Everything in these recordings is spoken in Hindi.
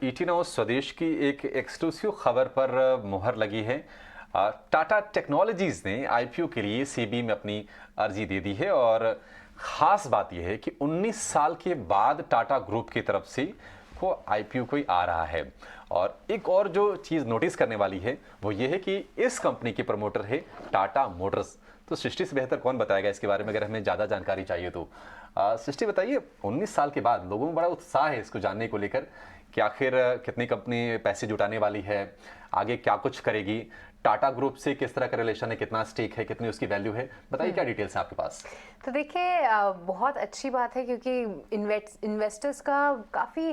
ईटी नाउ स्वदेश की एक एक्सक्लूसिव खबर पर मुहर लगी है। टाटा टेक्नोलॉजीज ने आईपीओ के लिए सेबी में अपनी अर्जी दे दी है और ख़ास बात यह है कि 19 साल के बाद टाटा ग्रुप की तरफ से को आईपीओ कोई आ रहा है। और एक और जो चीज़ नोटिस करने वाली है वो ये है कि इस कंपनी के प्रमोटर है टाटा मोटर्स। तो सृष्टि से बेहतर कौन बताएगा इसके बारे में, अगर हमें ज़्यादा जानकारी चाहिए तो। सृष्टि बताइए, 19 साल के बाद लोगों में बड़ा उत्साह है इसको जानने को लेकर कि आखिर कितनी कंपनी पैसे जुटाने वाली है, आगे क्या कुछ करेगी, टाटा ग्रुप से किस तरह का रिलेशन है, कितना स्टेक है, कितनी उसकी वैल्यू है, बताइए क्या डिटेल्स है आपके पास। तो देखिए, बहुत अच्छी बात है क्योंकि इन्वेस्टर्स का काफ़ी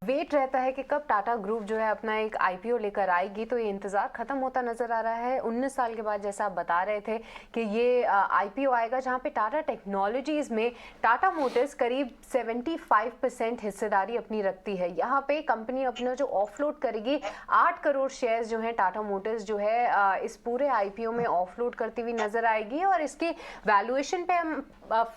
वेट रहता है कि कब टाटा ग्रुप जो है अपना एक आईपीओ लेकर आएगी। तो ये इंतज़ार ख़त्म होता नज़र आ रहा है 19 साल के बाद, जैसा आप बता रहे थे कि ये आईपीओ आएगा जहाँ पे टाटा टेक्नोलॉजीज़ में टाटा मोटर्स करीब 75% हिस्सेदारी अपनी रखती है। यहाँ पे कंपनी अपना जो ऑफलोड करेगी 8 करोड़ शेयर्स जो हैं टाटा मोटर्स जो है इस पूरे आईपीओ में ऑफलोड करती हुई नज़र आएगी। और इसकी वैल्यूएशन पे हम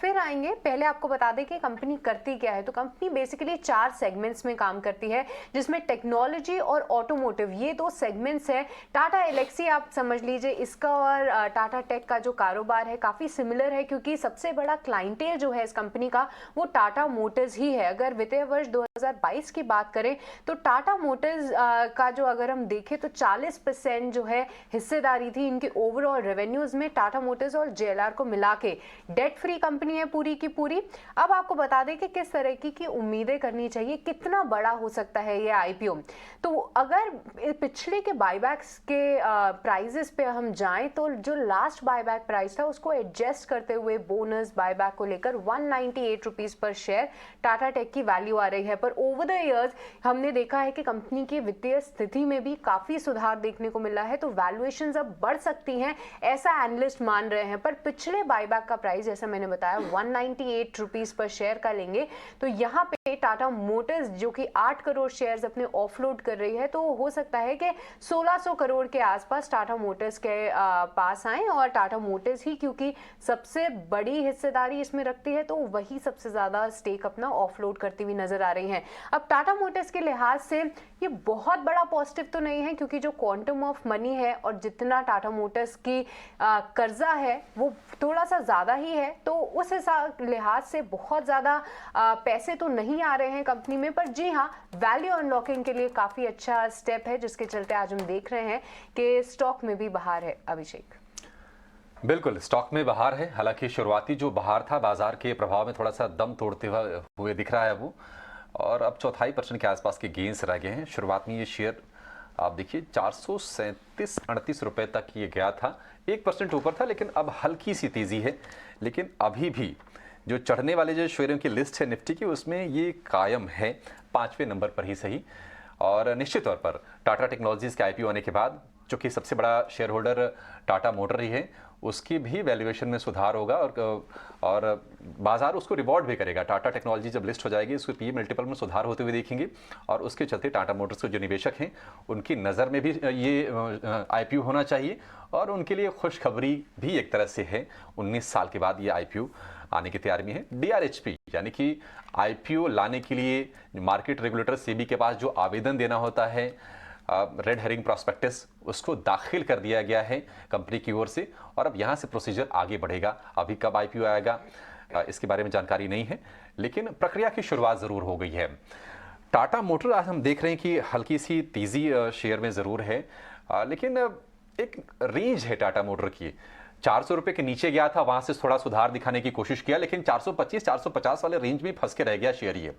फिर आएंगे। पहले आपको बता दें कि कंपनी करती क्या है। तो कंपनी बेसिकली 4 सेगमेंट्स में काम करती है, जिसमें टेक्नोलॉजी और ऑटोमोटिव ये 2 सेगमेंट्स है। टाटा एलेक्सी आप समझ लीजिए, इसका और टाटा टेक का जो कारोबार है काफ़ी सिमिलर है क्योंकि सबसे बड़ा क्लाइंटेल जो है इस कंपनी का वो टाटा मोटर्स ही है। अगर वित्तीय वर्ष 2022 की बात करें तो टाटा मोटर्स का जो अगर हम देखें तो 40% जो है हिस्सेदारी थी इनके ओवरऑल रेवेन्यूज में। टाटा मोटर्स और जेएलआर को मिला के डेट फ्री कंपनी है पूरी की पूरी। अब आपको बता दें कि किस तरह की उम्मीदें करनी चाहिए, कितना बड़ा हो सकता है ये आईपीओ। तो अगर पिछले के बायबैक्स के प्राइजेस पे हम जाएं तो जो लास्ट बायबैक प्राइस था उसको एडजस्ट करते हुए बोनस बायबैक को लेकर 198 रुपीज पर शेयर टाटा टेक की वैल्यू आ रही है। पर ओवर द इयर्स हमने देखा है कि कंपनी की वित्तीय स्थिति में भी काफी सुधार देखने को मिला है, तो वैल्यूएशंस अब बढ़ सकती हैं ऐसा एनालिस्ट मान रहे हैं। पर पिछले बायबैक का प्राइस जैसा मैंने बताया 198 रुपीज पर शेयर का लेंगे तो यहाँ पे टाटा मोटर्स जो कि 8 करोड़ शेयर्स अपने ऑफलोड कर रही है, तो हो सकता है कि 1600 करोड़ के आसपास टाटा मोटर्स के पास आए। और टाटा मोटर्स ही क्योंकि सबसे बड़ी हिस्सेदारी इसमें रखती है तो वही सबसे ज्यादा स्टेक अपना ऑफलोड करती हुई नजर आ रही है। अब टाटा मोटर्स के लिहाज से ये बहुत बड़ा पॉजिटिव तो नहीं है क्योंकि जो क्वांटम ऑफ मनी है और जितना टाटा मोटर्स की कर्जा है वो थोड़ा सा ज्यादा ही है, तो उस लिहाज से बहुत ज्यादा पैसे तो नहीं आ रहे हैं कंपनी में। पर जी हाँ, वैल्यू अनलॉकिंग के लिए काफी अच्छा स्टेप है जिसके चलते आज हम देख रहे हैं कि स्टॉक में भी बहार है। अभिषेक, बिल्कुल स्टॉक में बहार है। हालांकि शुरुआती जो बहार था बाजार के प्रभाव में थोड़ा सा दम तोड़ते हुए दिख रहा है वो, और अब 0.25% के आसपास के गेंस रह गए हैं। शुरुआत में ये शेयर आप देखिए 437-38 रुपए तक ये गया था, 1% ऊपर था, लेकिन अब हल्की सी तेजी है। लेकिन अभी भी जो चढ़ने वाले जो शेयरों की लिस्ट है निफ्टी की उसमें ये कायम है 5वें नंबर पर ही सही। और निश्चित तौर पर टाटा टेक्नोलॉजीज के आईपीओ होने के बाद जो कि सबसे बड़ा शेयर होल्डर टाटा मोटर ही है उसकी भी वैल्यूएशन में सुधार होगा और बाजार उसको रिवॉर्ड भी करेगा। टाटा टेक्नोलॉजी जब लिस्ट हो जाएगी उसको पी मल्टीपल में सुधार होते हुए देखेंगे और उसके चलते टाटा मोटर्स के जो निवेशक हैं उनकी नज़र में भी ये आईपीओ होना चाहिए और उनके लिए खुशखबरी भी एक तरह से है। 19 साल के बाद ये आईपीओ आने की तैयारी में है। डीआरएचपी यानी कि आईपीओ लाने के लिए मार्केट रेगुलेटर सेबी के पास जो आवेदन देना होता है, रेड हेरिंग प्रॉस्पेक्टस, उसको दाखिल कर दिया गया है कंपनी की ओर से और अब यहाँ से प्रोसीजर आगे बढ़ेगा। अभी कब आईपीओ आएगा इसके बारे में जानकारी नहीं है, लेकिन प्रक्रिया की शुरुआत ज़रूर हो गई है। टाटा मोटर आज हम देख रहे हैं कि हल्की सी तेज़ी शेयर में ज़रूर है, लेकिन एक रेंज है टाटा मोटर की। 400 रुपये के नीचे गया था, वहाँ से थोड़ा सुधार दिखाने की कोशिश किया, लेकिन 425-450 वाले रेंज में फंस के रह गया शेयर। ये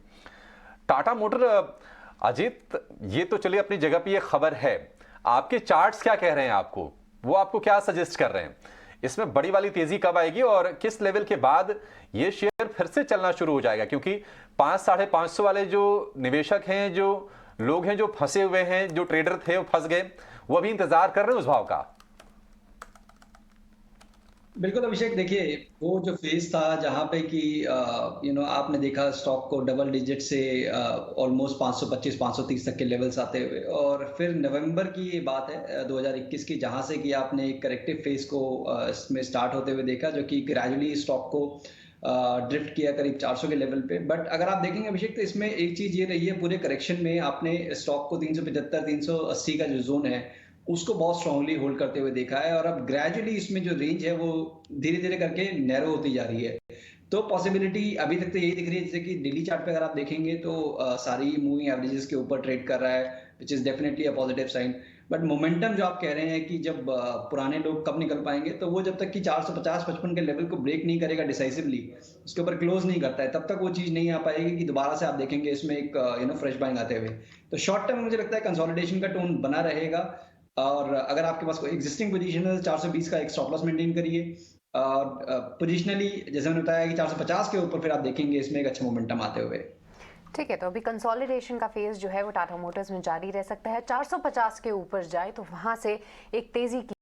टाटा मोटर, अजीत, ये तो चलिए अपनी जगह पे ये खबर है, आपके चार्ट्स क्या कह रहे हैं आपको, वो आपको क्या सजेस्ट कर रहे हैं, इसमें बड़ी वाली तेजी कब आएगी और किस लेवल के बाद ये शेयर फिर से चलना शुरू हो जाएगा? क्योंकि 500-550 वाले जो निवेशक हैं, जो लोग हैं जो फंसे हुए हैं, जो ट्रेडर थे वो फंस गए, वो अभी इंतजार कर रहे हैं उस भाव का। बिल्कुल अभिषेक, देखिए वो जो फेज था जहां पे कि आपने देखा स्टॉक को डबल डिजिट से ऑलमोस्ट 525-530 तक के लेवल्स आते हुए, और फिर नवंबर की ये बात है 2021 की, जहां से कि आपने एक करेक्टिव फेज को इसमें स्टार्ट होते हुए देखा जो कि ग्रेजुअली स्टॉक को ड्रिफ्ट किया करीब 400 के लेवल पे। बट अगर आप देखेंगे अभिषेक, तो इसमें एक चीज ये रही है पूरे करेक्शन में, आपने स्टॉक को 375 380 का जो जोन है उसको बहुत स्ट्रांगली होल्ड करते हुए देखा है, और अब ग्रेजुअली इसमें जो रेंज है वो धीरे धीरे करके नैरो होती जा रही है। तो पॉसिबिलिटी अभी तक तो यही दिख रही है, जैसे कि डेली चार्ट पे अगर आप देखेंगे तो सारी मूविंग एवरेजेस के ऊपर ट्रेड कर रहा है, which is definitely a positive sign. But momentum जो आप कह रहे हैं कि जब पुराने लोग कब निकल पाएंगे, तो वो जब तक कि 450-55 के लेवल को ब्रेक नहीं करेगा डिसाइसिवली, उसके ऊपर क्लोज नहीं करता है, तब तक वो चीज नहीं आ पाएगी कि दोबारा से आप देखेंगे इसमें एक फ्रेश बाइंग आते हुए। तो शॉर्ट टर्म मुझे लगता है कंसोलिडेशन का टोन बना रहेगा, और अगर आपके पास कोई एग्जिस्टिंग पोजीशन है 420 का एक स्टॉप लॉस मेंटेन करिए, और पोजिशनली जैसे मैंने बताया कि 450 के ऊपर फिर आप देखेंगे इसमें एक अच्छा मोमेंटम आते हुए। ठीक है, तो अभी कंसोलिडेशन का फेज जो है वो टाटा मोटर्स में जारी रह सकता है। 450 के ऊपर जाए तो वहां से एक तेजी की